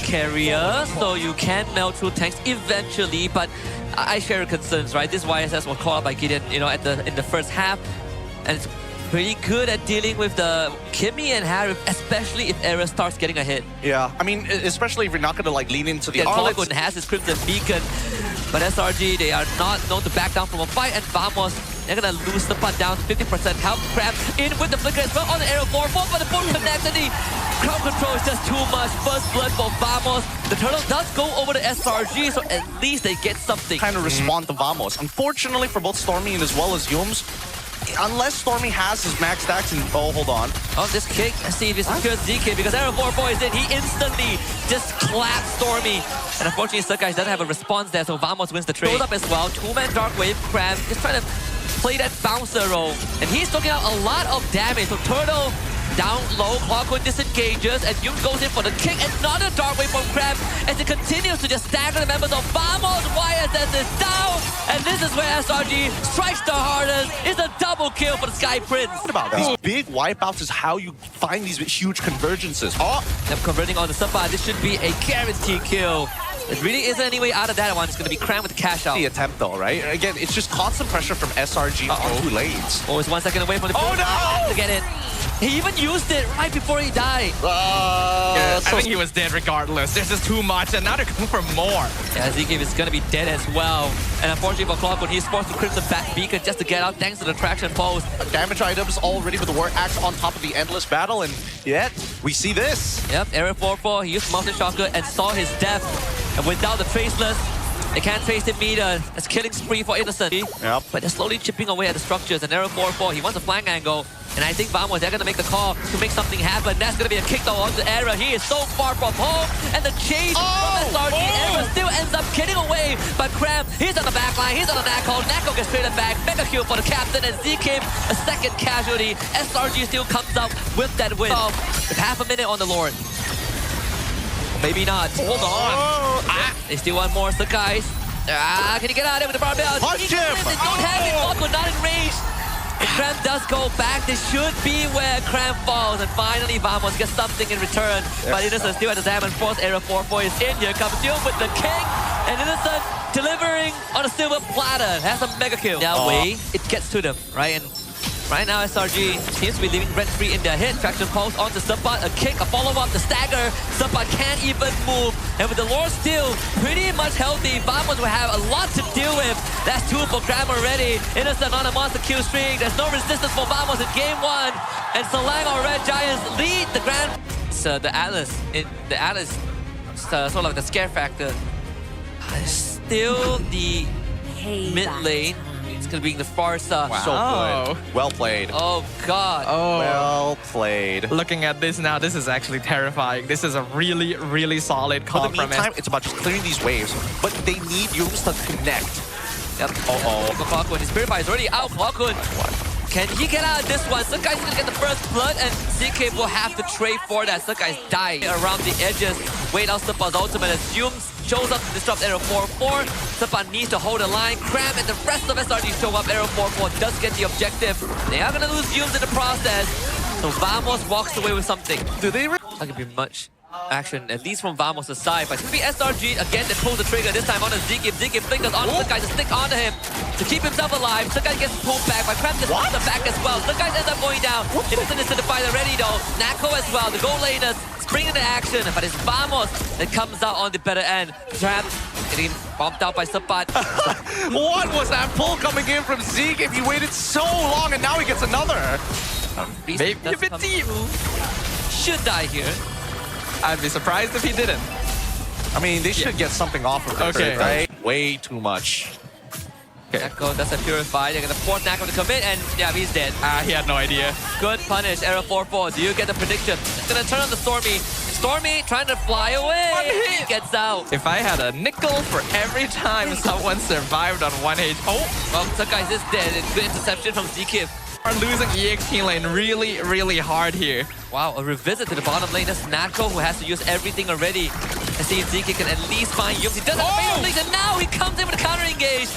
carrier, so you can melt through tanks eventually, but I share your concerns, right? This YSS was called out by Gideon, you know, in the first half, and it's pretty good at dealing with the Kimmy and Harry, especially if Era starts getting a hit. Yeah, I mean, especially if you're not going to like lean into the Harlequin has his Crimson Beacon, but SRG, they are not known to back down from a fight, and Vamos, they're gonna lose the putt down to 50% health. Crab in with the flicker as well on the arrow 4-4, but the boom connects and the crowd control is just too much. First blood for Vamos. The turtle does go over to SRG, so at least they get something. Kind of respond to Vamos. Unfortunately for both Stormy and as well as Yums, unless Stormy has his max stacks and oh, hold on. Oh, this kick, let's see if he secures ZK, because arrow 4-4 is in. He instantly just claps Stormy. And unfortunately, Suckeyes doesn't have a response there, so Vamos wins the trade. Goes up as well, two-man Dark Wave. Crab is trying to play that bouncer role, and he's taking out a lot of damage. So Turtle down low, Clockwood disengages, and Yum goes in for the kick. Another Dark Wave from Crab as it continues to just stagger the members of Vamos. YSS is down, and this is where SRG strikes the hardest. It's a double kill for the Sky Prince. What about these big wipeouts is how you find these huge convergences. Oh, they're converting on the Sapa. This should be a guaranteed kill. It really isn't any way out of that one. It's going to be crammed with cash out. The attempt though, right? Again, it's just constant pressure from SRG on two lanes. Oh, it's 1 second away from the oh no! To get it. He even used it right before he died. I think he was dead regardless. There's just too much, and now they're coming for more. Yeah, ZK is going to be dead as well. And unfortunately for Clockwood, he's forced to Crimson back Beacon just to get out thanks to the traction post. Damage items already with the War Axe on top of the endless battle, and yet we see this. Yep, Area 4-4, he used Mountain Shocker and saw his death. And without the Faceless, they can't face him either. It's killing spree for Innocent. Yep. But they're slowly chipping away at the structures. And Arrow 4-4, he wants a flank angle. And I think Vamos, they're going to make the call to make something happen. That's going to be a kick though onto Era. He is so far from home. And the chase from SRG. Era still ends up getting away. But Cram, he's on the back line. He's on the Nako. Nako gets traded back. Mega kill for the captain. And ZK, a second casualty. SRG still comes out with that win. With half a minute on the Lord. Maybe not. Hold on. They still want more. The guys. Can he get out of there with the barbell? Punch him! They don't have it. Clockwood not in range. And Cram does go back. This should be where Cram falls. And finally, Vamos gets something in return. But Innocent still at the Diamond Force. Area 4-4 is in here. Comes Doom with the kick. And Innocent delivering on a silver platter. Has a mega kill. That way, it gets to them, right? And right now, SRG seems to be leaving rent-free in their hit. Traction pulse onto Supat, a kick, a follow-up, the stagger. Supat can't even move. And with the lore still pretty much healthy, Vamos will have a lot to deal with. That's two for Cram already. Innocent on a monster kill streak. There's no resistance for Vamos in game one. And Selangor Red Giants lead the grand... So the Atlas, sort of like the scare factor. Still the mid lane. It's going to be the Farsa. Wow. So good. Well played. Oh, God. Oh. Well played. Looking at this now, this is actually terrifying. This is a really, really solid call For the from meantime, it's about just clearing these waves, but they need Yums to connect. Yep. Clockwood. His Spirit Fire is already out. Clockwood. Can he get out of this one? Suckey's going to get the first blood, and ZK will have to trade for that. Suckey's dying around the edges. Wait out Supa's ultimate as Yums shows up to disrupt Arrow 4-4. Supa needs to hold the line. Cram and the rest of SRG show up. Arrow 4-4 does get the objective. They are going to lose Yums in the process. So Vamos walks away with something. Do they? Not going to be much action, at least from Vamos' side. But it's going to be SRG again that pulls the trigger, this time on the ZK. ZK flickers on Sukai to stick onto him to keep himself alive. Sukai gets pulled back, but Cram just on the back as well. Sukai ends up going down. Innocent is in the fight already though. Nako as well, the goal laners spring into action, but it's Vamos that comes out on the better end. Cram getting bumped out by Supat. What was that pull coming in from Zeke if he waited so long and now he gets another? Maybe a bit deep. Should die here. I'd be surprised if he didn't. I mean, they should get something off of it, Okay. right? Way too much. Okay. Nako does a purify. They're going to force Nako to commit, and yeah, he's dead. He had no idea. Good punish, Arrow 4-4. Do you get the prediction? It's going to turn on the Stormy. Stormy trying to fly away. He gets out. If I had a nickel for every time someone survived on 1 HP. Oh, Well, Suckey's is dead. It's good interception from ZK. are losing EXP lane really, really hard here. Wow, a revisit to the bottom lane. That's Nako who has to use everything already. And see if ZK can at least find Yums. He doesn't have a and now he comes in with a counter engage.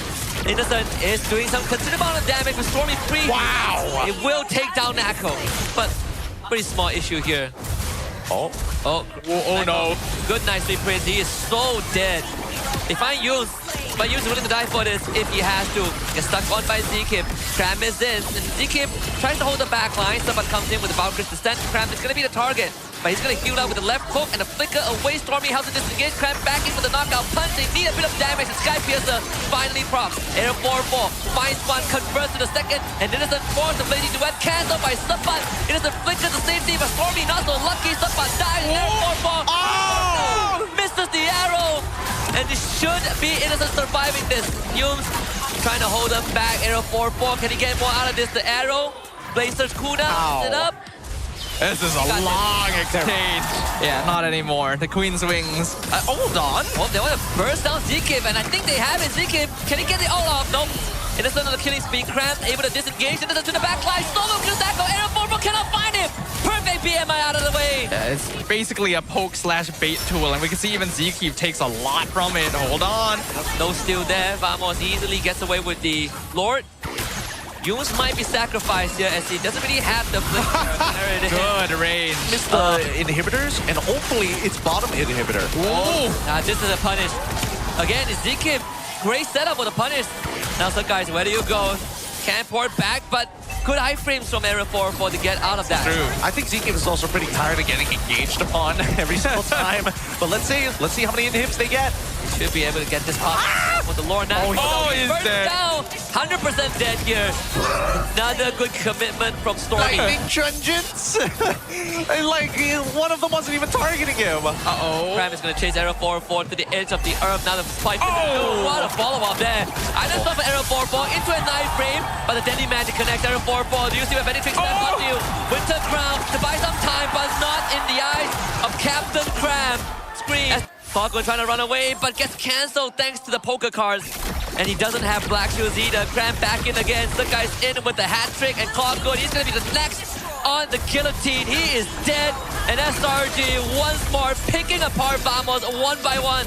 Innocent is doing some considerable amount of damage with Stormy free. Wow! It will take down Nako, but pretty small issue here. Oh. Oh, no. Good nicely played. He is so dead. If I use, but Yu's willing to die for this if he has to. Gets stuck on by Zkip. Cram is in. And Zkip tries to hold the back line. Someone comes in with the Valkyrie's descent. Cram is going to be the target. But he's going to heal out with the left hook and a flicker away. Stormy has to disengage. Cram back in for the knockout punch. They need a bit of damage. And Sky Piercer finally procs. Air 4-4. Finds one. Converts to the second. And Innocent force the Lady Duet. Cancelled by Subban. Innocent flicker to safety. But Stormy not so lucky. Subban dies. Air 4-4. Oh! Misses the arrow. And it should be Innocent surviving this. Humes trying to hold him back. Arrow 4-4. Can he get more out of this? The arrow. Blazer's cooldown. Set up. This is a long exchange. Yeah, not anymore. The Queen's Wings. Hold on. Oh, they want to burst down Zkip, and I think they have it. Zkip, can he get it all off? Nope. Innocent on the killing spree. Cram able to disengage. Innocent to the back line. Solo kills Echo. Arrow 4-4 cannot find him. Perfect BMI out of the way. Yeah, it's basically a poke/bait tool, and we can see even Zkip takes a lot from it. Hold on. No steal there. Vamos easily gets away with the Lord. Yuns might be sacrificed here as he doesn't really have the flicker. Good range. Missed the inhibitors, and hopefully it's bottom inhibitor. Whoa. This is a punish. Again, it's Zkip. Great setup with a punish. Now, so guys, where do you go? Can't port back, but good iframes from Area 4-4 to get out of that. True. I think Zkip is also pretty tired of getting engaged upon every single time. But let's see how many inhibs they get. Should be able to get this pop with the Lord now. He's dead. Down. 100% dead here. Another good commitment from Stormy. Lightning Trungeons! Like, one of them wasn't even targeting him. Cram is going to chase Arrow 4-4 to the edge of the earth. Now the spike. Oh, what a follow-up there. I just saw for Arrow 4-4 into a knife frame, but the Deadly Magic connects Arrow 4-4. Do you see if anything's left on you? Winter Crown to buy some time, but not in the eyes of Captain Cram. Scream. Falcon trying to run away, but gets cancelled thanks to the poker cards. And he doesn't have Black Shoes either. Cram back in again. The guy's in with the hat trick and clock good. He's going to be the next on the guillotine. He is dead. And SRG once more picking apart Vamos one by one.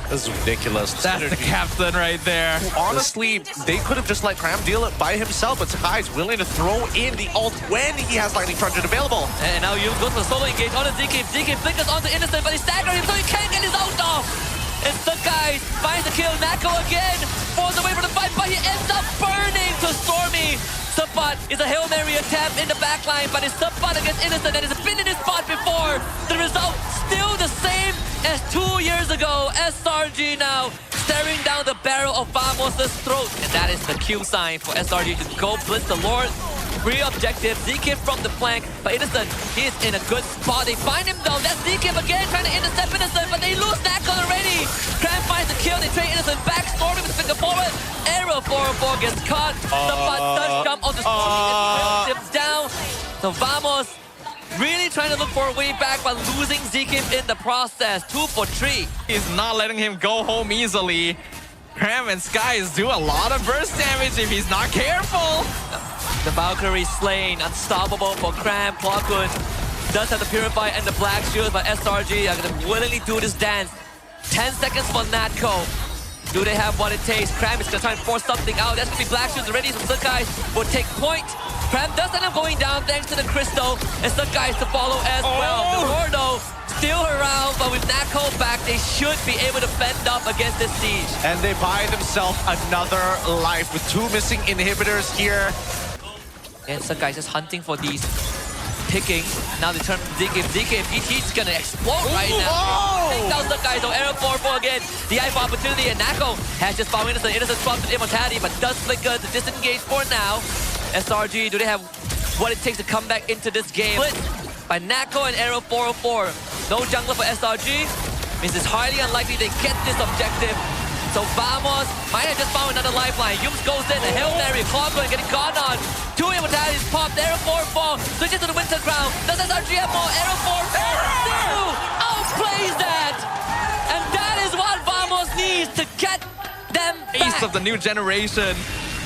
This is ridiculous. That's the captain right there. Honestly, they could have just let Cram deal it by himself, but Sakai is willing to throw in the ult when he has Lightning Truncheon available. And now you go to the solo engage on the Zkip. Zkip flickers onto Innocent, but he's staggering him, so he can't get his ult off. And Sakai finds the kill. Nako again falls away from the fight, but he ends up burning to Stormy. Subban is a Hail Mary attempt in the backline, but it's Subban against Innocent that has been in his spot before. The result still the same as 2 years ago. SRG now staring down the barrel of Vamos' throat. And that is the cue sign for SRG to go blitz the Lord. Free objective, Zkip from the flank, but Innocent, he is in a good spot. They find him though, that's Zkip again trying to intercept Innocent, but they lose Nako already. Cram finds the kill, they trade Innocent back, Stormy with the finger forward. Arrow 4-4 gets caught. Subban does jump on the Stormy and tips down. So Vamos really trying to look for a way back, but losing Zkip in the process. 2 for 3. He's not letting him go home easily. Cram and Skies do a lot of burst damage if he's not careful. The Valkyrie slain, unstoppable for Cram. Clockwood does have the Purify and the Black Shield, but SRG are going to willingly do this dance. 10 seconds for Natko. Do they have what it takes? Cram is going to try and force something out. That's going to be Black Shields already, so Sakai will take point. Cram does end up going down thanks to the Crystal, and Sakai is to follow as well. The Gordo still around, but with Nako back, they should be able to fend up against this siege. And they buy themselves another life with 2 missing inhibitors here. And Sakai just hunting for these picking. Now they turn Zkip. Zkip, ET's gonna explode right now. Take down Sakai, so Arrow 4-4 again. The eye for opportunity, and Nako has just found Innocent. Innocent swaps with Immortality, but does flicker to disengage for now. SRG, do they have what it takes to come back into this game? Split by Nako and Arrow 4-4. No jungler for SRG. Means it's highly unlikely they get this objective. So Vamos might have just found another lifeline. Yums goes in, a Hail Mary, Clockwood getting caught on. 2 immortalities popped, Arrow 4-4, switches to the Winter Crown. Does SRG have more? Arrow 4-4, outplays that! And that is what Vamos needs to get them back. Ace of the new generation.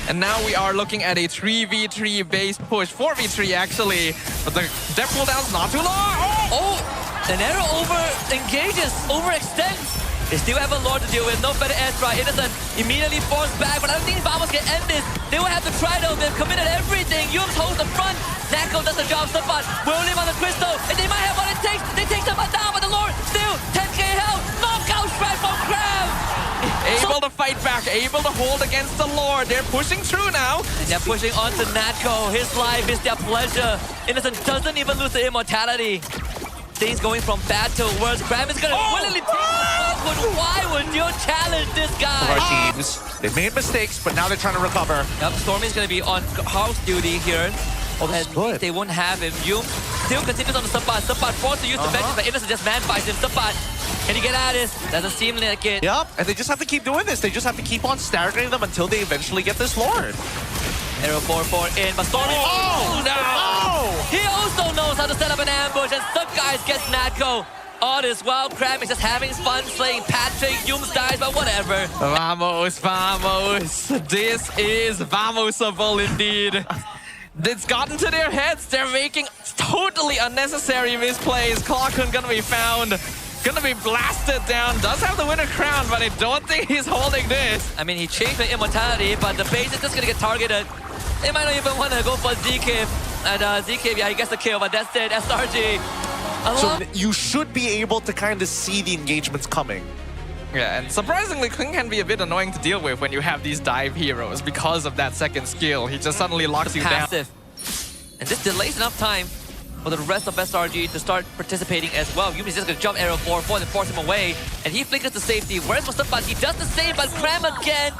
And now we are looking at a 3v3 base push, 4v3 actually. But the depth cooldown's not too long. Oh, an Arrow over-engages, overextends. They still have a Lord to deal with, no better airstrike. Innocent immediately forced back, but I don't think Vamos can end this. They will have to try though, they've committed everything. Yums holds the front, Nako does the job, Subban will live on the Crystal, and they might have what it takes. They take the fight back, able to hold against the Lord. They're pushing through now. And they're pushing on to Natco. His life is their pleasure. Innocent doesn't even lose the immortality. Things going from bad to worse. Cram is gonna willingly take the but why would you challenge this guy? Our teams, they made mistakes, but now they're trying to recover. Yep, Stormy's gonna be on house duty here. Oh, this is good. They won't have him. Yum still continues on the Subbat. Subbat forced to use the vengeance, but Innocent just man-fights him. Subbat, can he get at this? Doesn't seem like it. Yep, and they just have to keep doing this. They just have to keep on staggering them until they eventually get this Lord. Arrow 4-4 in, but Stormy... Oh, no! He also knows how to set up an ambush, and Subguys gets Natco. All this while Cram is just having fun slaying Patrick. Yums dies, but whatever. Vamos, vamos. This is vamosable indeed. It's gotten to their heads. They're making totally unnecessary misplays. Clockun gonna be found. Gonna be blasted down. Does have the winner crown, but I don't think he's holding this. I mean, he changed the immortality, but the base is just gonna get targeted. They might not even want to go for ZK. And ZK, yeah, he gets the kill, but that's it. SRG. So you should be able to kind of see the engagements coming. Yeah, and surprisingly, Kling can be a bit annoying to deal with when you have these dive heroes because of that second skill. He just suddenly locks you down. Passive. And this delays enough time for the rest of SRG to start participating as well. Yumi's just gonna jump arrow 4-4 and force him away. And he flickers to safety. Where's Mustafa? He does the same, but Cram again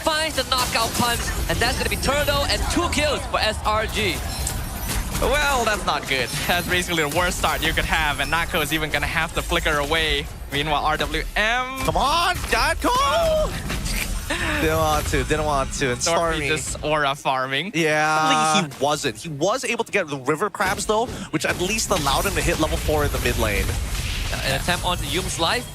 finds the knockout punch. And that's gonna be Turtle and 2 kills for SRG. Well, that's not good. That's basically the worst start you could have, and Nako is even gonna have to flicker away. Meanwhile, RWM... Come on, Natco! Didn't want to. And Stormy just aura farming. Yeah. He wasn't. He was able to get the river crabs though, which at least allowed him to hit level 4 in the mid lane. An attempt onto Yum's life.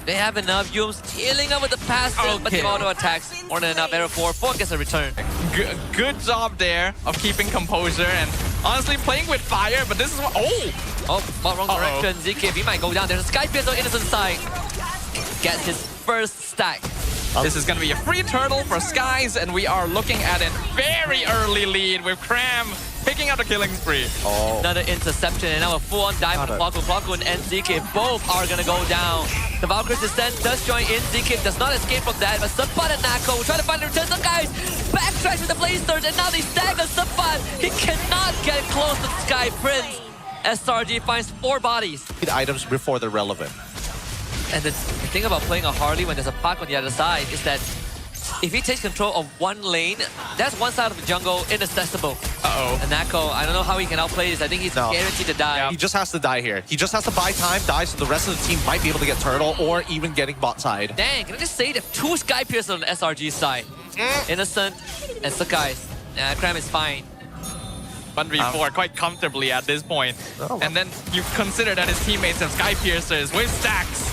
They have enough. Yum's healing up with the passive, but the auto attacks more than enough. Arrow 4-4 gets a return. Good job there of keeping composure and honestly playing with fire, but this is what... Wrong direction. ZK, he might go down. There's a Sky Pierce on Innocent side. Gets his first stack. This is going to be a free turtle for Skies, and we are looking at a very early lead with Cram picking up the killing spree. Another interception, and now a full-on dive from Clockun and ZK. Both are going to go down. The Valkyrie's Descent does join in. ZK does not escape from that, but Subbat and Nako try to find the return. Some guys backtrack with the Blaze Surge, and now they stagger Subbat. He cannot get close to the Sky Prince. SRG finds 4 bodies. Items before they're relevant. And the thing about playing a Harley when there's a Pac on the other side is that if he takes control of one lane, that's one side of the jungle inaccessible. And Nako, I don't know how he can outplay this. I think he's guaranteed to die. He just has to die here. He just has to buy time, die, so the rest of the team might be able to get Turtle or even getting bot side. Dang, can I just say that 2 Sky Piercers on the SRG side? Innocent and Sakai. Cram is fine. 1v4 quite comfortably at this point. And then you consider that his teammates have Sky Piercers with stacks.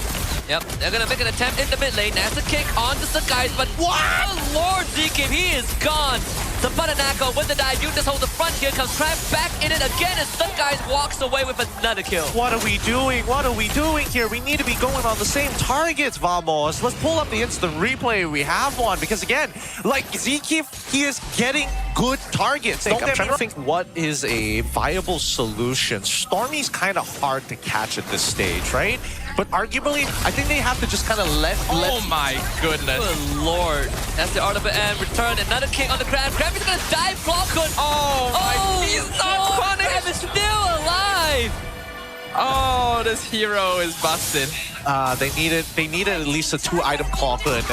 Yep, they're gonna make an attempt in the mid lane. That's a kick on the Sakai's, but wow, Lord ZK, he is gone. Sapatanako with the dive. You just hold the front here, comes Cram back in it again, and Sakai's walks away with another kill. What are we doing? What are we doing here? We need to be going on the same targets, vamos. Let's pull up the instant replay. We have one, because again, like ZK, he is getting good targets. I'm trying to think what is a viable solution. Stormy's kind of hard to catch at this stage, right? But arguably, I think they have to just kind of let... Oh my goodness. Good Lord. That's the RWM return. Another kick on the Cram. Cram is going to dive Clockun. He's not punished. Cram is still alive. Oh, this hero is busted. They needed at least a 2-item Clockun.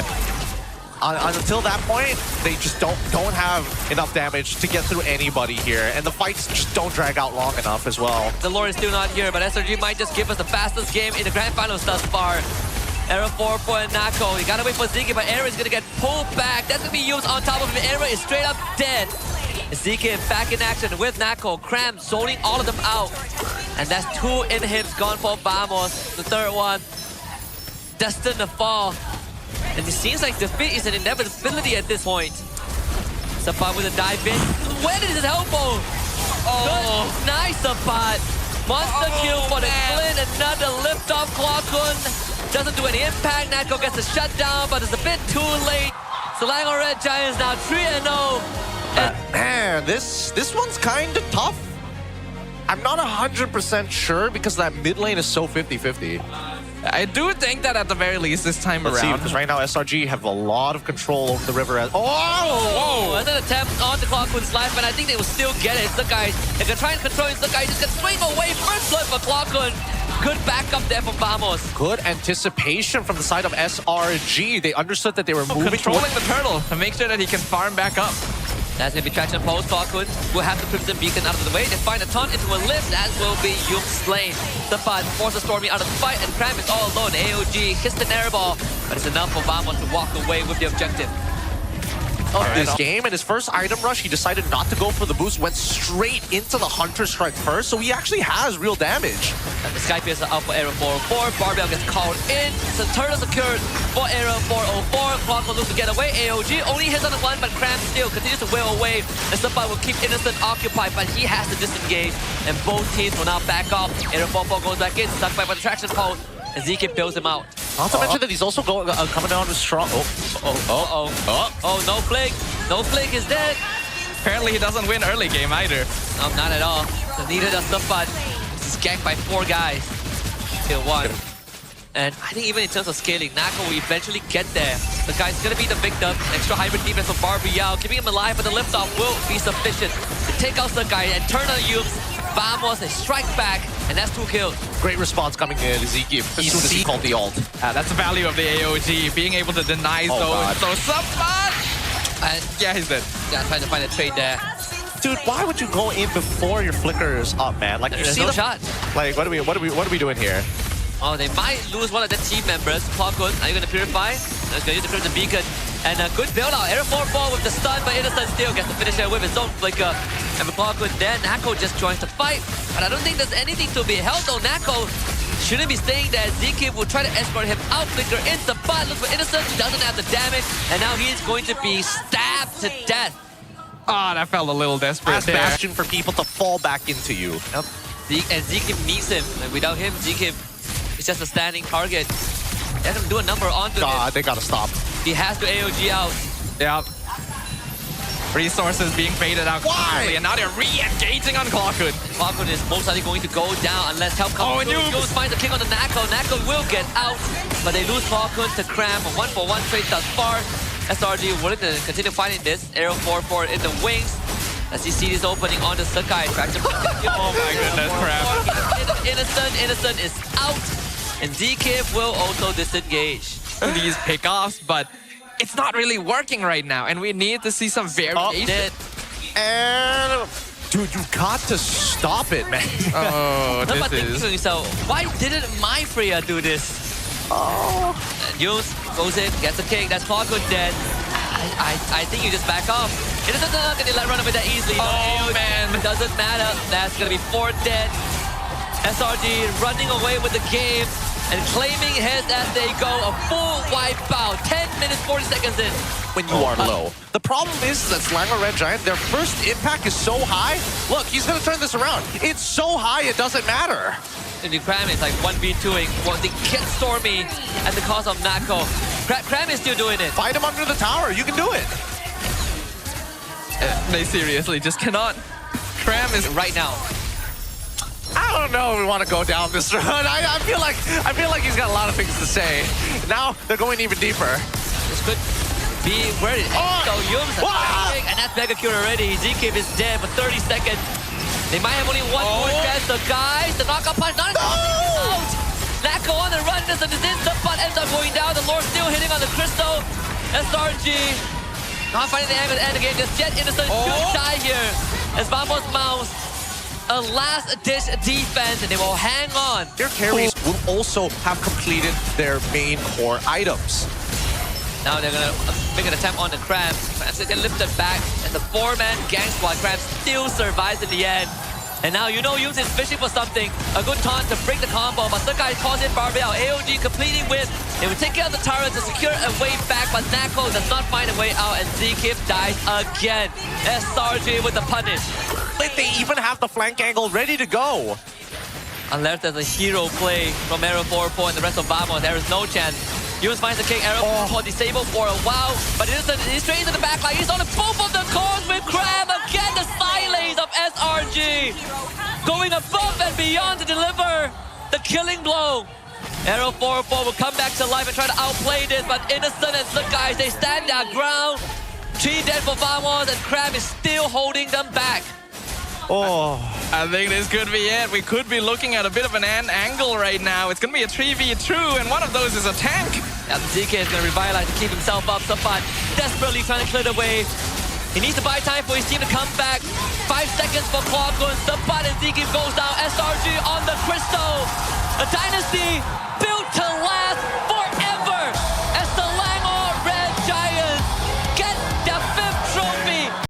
Until that point, they just don't have enough damage to get through anybody here, and the fights just don't drag out long enough as well. The Lord is still not here, but SRG might just give us the fastest game in the grand finals thus far. Arrow 4-4 and Nako. You gotta wait for ZK, but Arrow is gonna get pulled back. That's gonna be used on top of him. Arrow is straight up dead. ZK back in action with Nako. Cram zoning all of them out. And that's 2 inhibs gone for Vamos. The third one destined to fall. And it seems like defeat is an inevitability at this point. Subbat with a dive in. Where did his elbow? Good. Nice Subbat. Monster kill for the Flint. Another lift off Clockun. Doesn't do any impact. Nako gets a shutdown, but it's a bit too late. Selangor Red Giants now 3-0. Man, this one's kind of tough. I'm not 100% sure because that mid lane is so 50-50. I do think that at the very least this time Let's see, around. because right now SRG have a lot of control over the river. Oh, that's an attempt on the Clockwood's life, and I think they will still get it. Sakai, they can try and control it. Sakai just gets straight away. First blood for Clockwood. Good backup there from Vamos. Good anticipation from the side of SRG. They understood that they were moving Controlling the turtle to make sure that he can farm back up. That's going to be traction post. Clockwood will have the Crimson Beacon out of the way. They find a ton into a lift, as will be Yum slain. Stefan forces Stormy out of the fight, and Cram is all alone. AOG hits the Nair ball, but it's enough for Vamos to walk away with the objective. Of this game, and his first item rush, he decided not to go for the boost, went straight into the Hunter Strike first, so he actually has real damage. And the Sky Piercer out for Arrow 404. Barbell gets called in. So turtle secured for Arrow 404. Clock will lose to get away. AOG only hits on the one, but Cram still continues to wail away. And Supply will keep Innocent occupied, but he has to disengage. And both teams will now back off. Arrow 404 goes back in, stuck by the traction pole. And Zeke bails him out. Not to mention that he's also coming down with strong. Oh, no flick. No flick is dead. Apparently he doesn't win early game either. No, not at all. So neither does Supply. This is ganked by 4 guys. Kill 1. And I think even in terms of scaling, Nako will eventually get there. The guy's gonna be the victim. Extra hybrid defense from Barbell, keeping him alive, but the liftoff will be sufficient to take out the guy and turn on Yums. Vamos, they strike back, and that's 2 kills. Great response coming in, Ezekiel, as soon as he called the ult. That's the value of the AOG, being able to deny zones. So someone... And yeah, he's dead. yeah, trying to find a trade there. Dude, why would you go in before your flicker is up, man? Like, you There's see no the shot. Like, what are we doing here? Oh, they might lose one of their team members. Clockwood, are you gonna purify? That's gonna use the Crimson Beacon. And a good build out. Arrow 4-4 with the stun, but Innocent still gets the finisher with his own flicker. And with Clockwood then, Nako just joins the fight. But I don't think there's anything to be held though. Nako shouldn't be staying there. Zeke will try to escort him out, flicker into the butt. Look for Innocent, doesn't have the damage. And now he's going to be stabbed to death. Oh, that felt a little desperate Last there. bastion for people to fall back into you. Yep. And Zeke needs him. Like, without him, Zeke is just a standing target. They're gonna do a number onto him. They gotta stop. He has to AOG out. Yeah. Resources being faded out Why? completely, and now they're re-engaging on Clockwood. Clockwood is most likely going to go down unless help comes through. Yums finds a kick on the Nako. Nako will get out, but they lose Clockwood to Cram. A 1-for-1 trade thus far. SRG willing to continue fighting this. Arrow 4-4 in the wings. As you see this opening on the Sakai. Oh my goodness, Cram. Innocent is out. And DK will also disengage. These pickoffs, but it's not really working right now, and we need to see some variation. And dude, you got to stop it, man. Oh, But this thinking is... to yourself, why didn't my Freya do this? Oh. Yums goes in, gets a kick. That's Clockwood dead. I think you just back off. Innocent's not gonna let run away that easily. Oh man, doesn't matter. That's gonna be 4 dead. SRG running away with the game and claiming heads as they go. A full wipeout. 10 minutes, 40 seconds in. When you are low. The problem is that SLANGOR Red Giant, their first impact is so high. Look, he's gonna turn this around. It's so high, it doesn't matter. And Cram is like 1v2ing. Well, they get Stormy at the cost of Nako. Cram is still doing it. Fight him under the tower, you can do it. they seriously just cannot. Cram is Right now. I don't know if we want to go down this road. I feel like he's got a lot of things to say. Now they're going even deeper. This could be where it ends. So Yums and that's Mega Cure already. Zeke is dead for 30 seconds. They might have only one more chance. The guys, the knockout punch, not out. Nako on the run, this is in. The butt ends up going down. The Lord still hitting on the crystal. SRG not finding the angle to end the game. Just yet Innocent should die here. As Vamos mounts a last ditch defense, and they will hang on. Their carries will also have completed their main core items. Now they're gonna make an attempt on the Cram. Crab's gonna lift it back, and the 4-man gang squad Cram still survives in the end. And now you know Yums is fishing for something. A good taunt to break the combo, but Sakai calls in Barbell. AOG completing with. They will take care of the turret to secure a way back, but Nako does not find a way out, and Zeke dies again. SRG with the punish. They even have the flank angle ready to go. Unless there's a hero play from Arrow 4-4 and the rest of Vamos, there is no chance. Yums finds the king. Arrow 4 disabled for a while, but he's straight into the back line. He's on both of the cores with Cram. Again, the silence of SRG. Going above and beyond to deliver the killing blow. Arrow 404 will come back to life and try to outplay this, but Innocent and Slick Guys, they stand their ground. 3 dead for Vamos, and Crab is still holding them back. Oh, I think this could be it. We could be looking at a bit of an angle right now. It's going to be a 3v2, and one of those is a tank. Yeah, ZK is going to revitalize to keep himself up. Sapat desperately trying to clear the way. He needs to buy time for his team to come back. 5 seconds for Clawgun. Sapat and ZK goes down. SRG on the crystal. A dynasty built